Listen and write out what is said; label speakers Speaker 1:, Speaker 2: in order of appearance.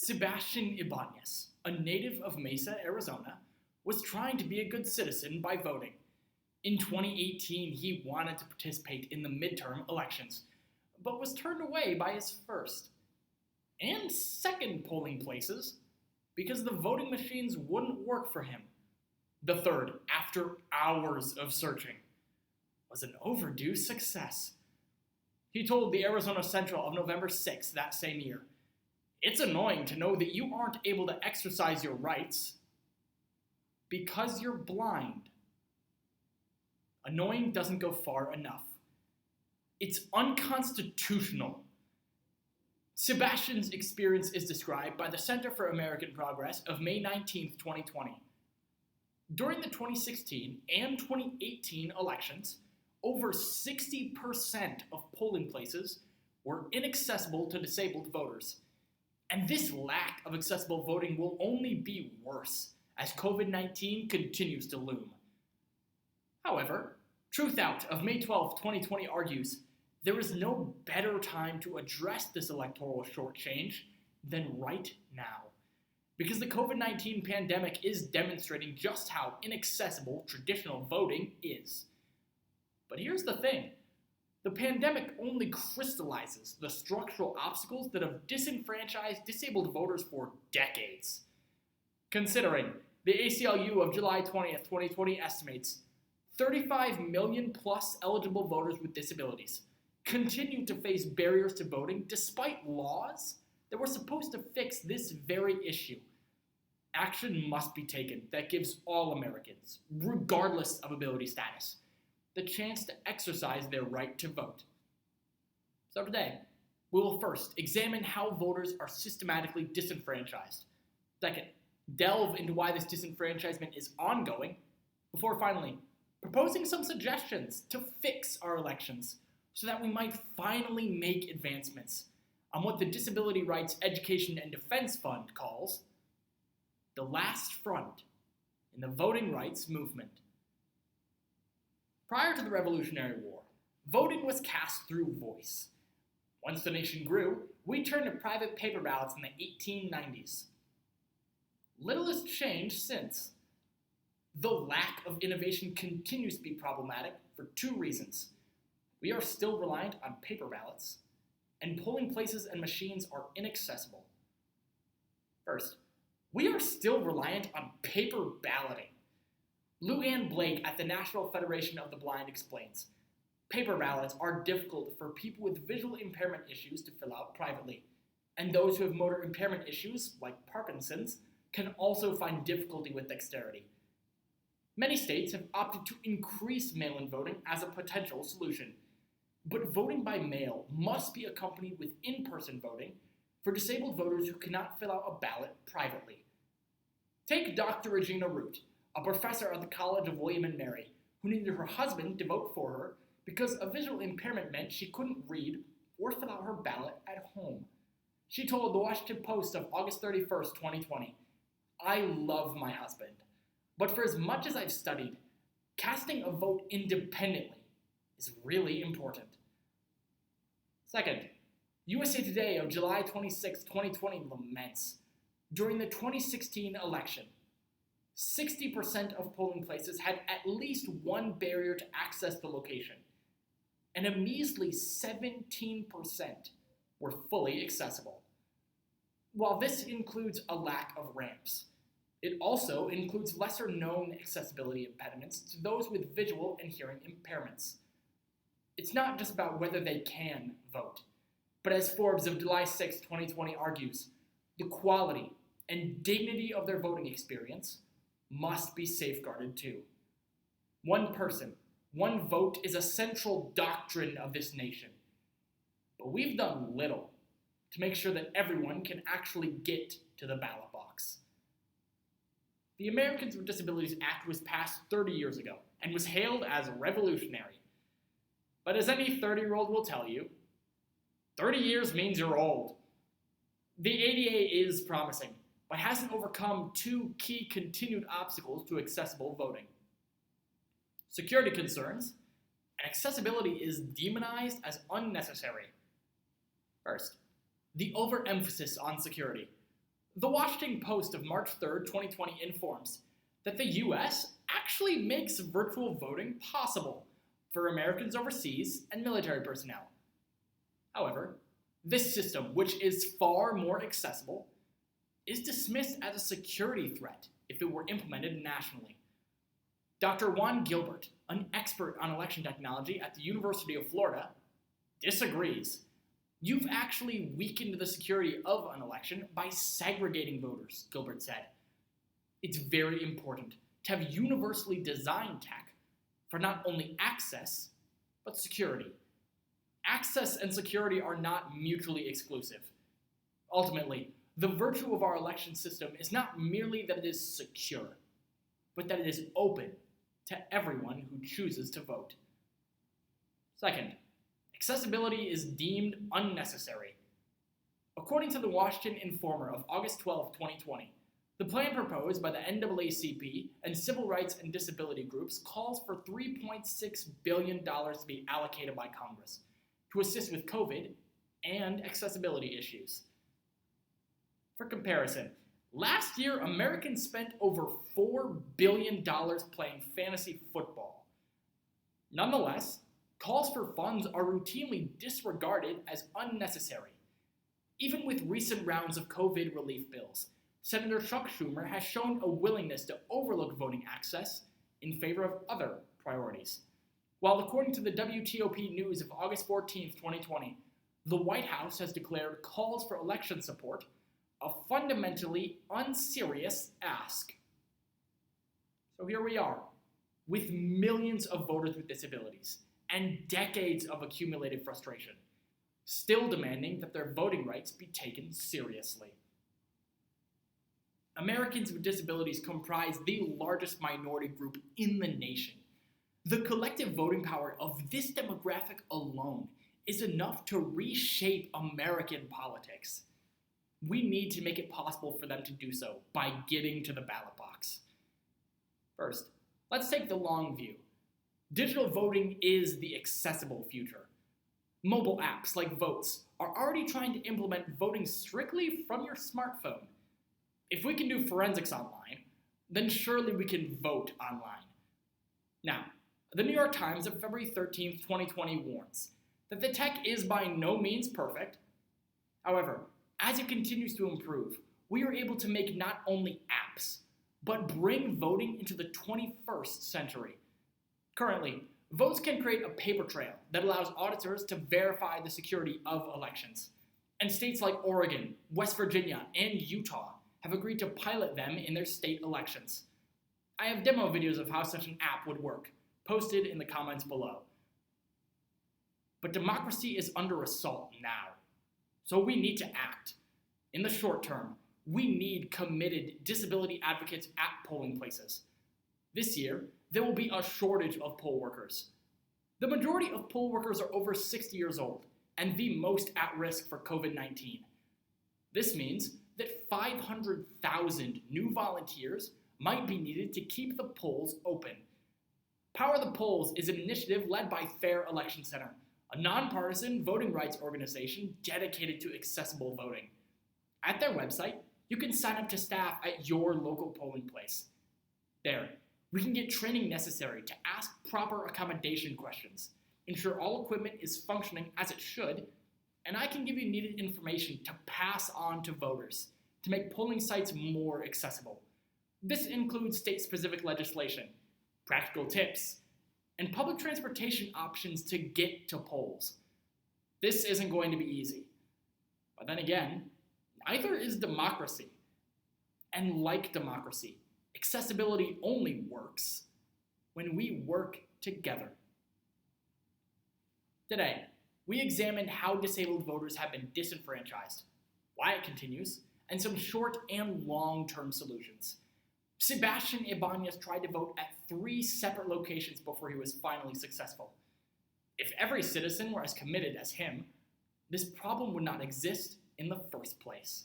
Speaker 1: Sebastian Ibanez, a native of Mesa, Arizona, was trying to be a good citizen by voting. In 2018, he wanted to participate in the midterm elections, but was turned away by his first and second polling places because the voting machines wouldn't work for him. The third, after hours of searching, was an overdue success. He told the Arizona Central of November 6th that same year, "It's annoying to know that you aren't able to exercise your rights because you're blind." Annoying doesn't go far enough. It's unconstitutional. Sebastian's experience is described by the Center for American Progress of May 19th, 2020. During the 2016 and 2018 elections, over 60% of polling places were inaccessible to disabled voters. And this lack of accessible voting will only be worse as COVID-19 continues to loom. However, Truth Out of May 12, 2020 argues there is no better time to address this electoral shortchange than right now, because the COVID-19 pandemic is demonstrating just how inaccessible traditional voting is. But here's the thing. The pandemic only crystallizes the structural obstacles that have disenfranchised disabled voters for decades. Considering the ACLU of July 20th, 2020 estimates 35 million plus eligible voters with disabilities continue to face barriers to voting despite laws that were supposed to fix this very issue. Action must be taken that gives all Americans, regardless of ability status, the chance to exercise their right to vote. So today, we will first examine how voters are systematically disenfranchised. Second, delve into why this disenfranchisement is ongoing, before finally proposing some suggestions to fix our elections so that we might finally make advancements on what the Disability Rights Education and Defense Fund calls the last front in the voting rights movement. Prior to the Revolutionary War, voting was cast through voice. Once the nation grew, we turned to private paper ballots in the 1890s. Little has changed since. The lack of innovation continues to be problematic for two reasons. We are still reliant on paper ballots, and polling places and machines are inaccessible. First, we are still reliant on paper balloting. Lou Ann Blake at the National Federation of the Blind explains, paper ballots are difficult for people with visual impairment issues to fill out privately, and those who have motor impairment issues, like Parkinson's, can also find difficulty with dexterity. Many states have opted to increase mail-in voting as a potential solution, but voting by mail must be accompanied with in-person voting for disabled voters who cannot fill out a ballot privately. Take Dr. Regina Root, a professor at the College of William and Mary, who needed her husband to vote for her because a visual impairment meant she couldn't read or fill out her ballot at home. She told the Washington Post of August 31st, 2020, "I love my husband, but for as much as I've studied, casting a vote independently is really important." Second, USA Today of July 26, 2020 laments, during the 2016 election, 60% of polling places had at least one barrier to access the location, and a measly 17% were fully accessible. While this includes a lack of ramps, it also includes lesser-known accessibility impediments to those with visual and hearing impairments. It's not just about whether they can vote, but as Forbes of July 6, 2020 argues, the quality and dignity of their voting experience must be safeguarded too. One person, one vote is a central doctrine of this nation, but we've done little to make sure that everyone can actually get to the ballot box. The Americans with Disabilities Act was passed 30 years ago and was hailed as revolutionary. But as any 30-year-old will tell you, 30 years means you're old. The ADA is promising, but hasn't overcome two key continued obstacles to accessible voting: security concerns, and accessibility is demonized as unnecessary. First, the overemphasis on security. The Washington Post of March 3rd, 2020 informs that the US actually makes virtual voting possible for Americans overseas and military personnel. However, this system, which is far more accessible, is dismissed as a security threat if it were implemented nationally. Dr. Juan Gilbert, an expert on election technology at the University of Florida, disagrees. You've actually weakened the security of an election by segregating voters, Gilbert said. It's very important to have universally designed tech for not only access, but security. Access and security are not mutually exclusive. Ultimately, the virtue of our election system is not merely that it is secure, but that it is open to everyone who chooses to vote. Second, accessibility is deemed unnecessary. According to the Washington Informer of August 12, 2020, the plan proposed by the NAACP and civil rights and disability groups calls for $3.6 billion to be allocated by Congress to assist with COVID and accessibility issues. For comparison, last year Americans spent over $4 billion playing fantasy football. Nonetheless, calls for funds are routinely disregarded as unnecessary. Even with recent rounds of COVID relief bills, Senator Chuck Schumer has shown a willingness to overlook voting access in favor of other priorities. While according to the WTOP News of August 14, 2020, the White House has declared calls for election support a fundamentally unserious ask. So here we are, with millions of voters with disabilities and decades of accumulated frustration, still demanding that their voting rights be taken seriously. Americans with disabilities comprise the largest minority group in the nation. The collective voting power of this demographic alone is enough to reshape American politics. We need to make it possible for them to do so by getting to the ballot box. First, let's take the long view. Digital voting is the accessible future. Mobile apps like Votes are already trying to implement voting strictly from your smartphone. If we can do forensics online, then surely we can vote online. Now, the New York Times of February 13, 2020 warns that the tech is by no means perfect. However, as it continues to improve, we are able to make not only apps, but bring voting into the 21st century. Currently, Votes can create a paper trail that allows auditors to verify the security of elections. And states like Oregon, West Virginia, and Utah have agreed to pilot them in their state elections. I have demo videos of how such an app would work, posted in the comments below. But democracy is under assault now, so we need to act. In the short term, we need committed disability advocates at polling places. This year, there will be a shortage of poll workers. The majority of poll workers are over 60 years old and the most at risk for COVID-19. This means that 500,000 new volunteers might be needed to keep the polls open. Power the Polls is an initiative led by Fair Election Center, a nonpartisan voting rights organization dedicated to accessible voting. At their website, you can sign up to staff at your local polling place. There, we can get training necessary to ask proper accommodation questions, ensure all equipment is functioning as it should, and I can give you needed information to pass on to voters to make polling sites more accessible. This includes state-specific legislation, practical tips, and public transportation options to get to polls. This isn't going to be easy. But then again, neither is democracy. And like democracy, accessibility only works when we work together. Today, we examined how disabled voters have been disenfranchised, why it continues, and some short and long-term solutions. Sebastian Ibanez tried to vote at 3 separate locations before he was finally successful. If every citizen were as committed as him, this problem would not exist in the first place.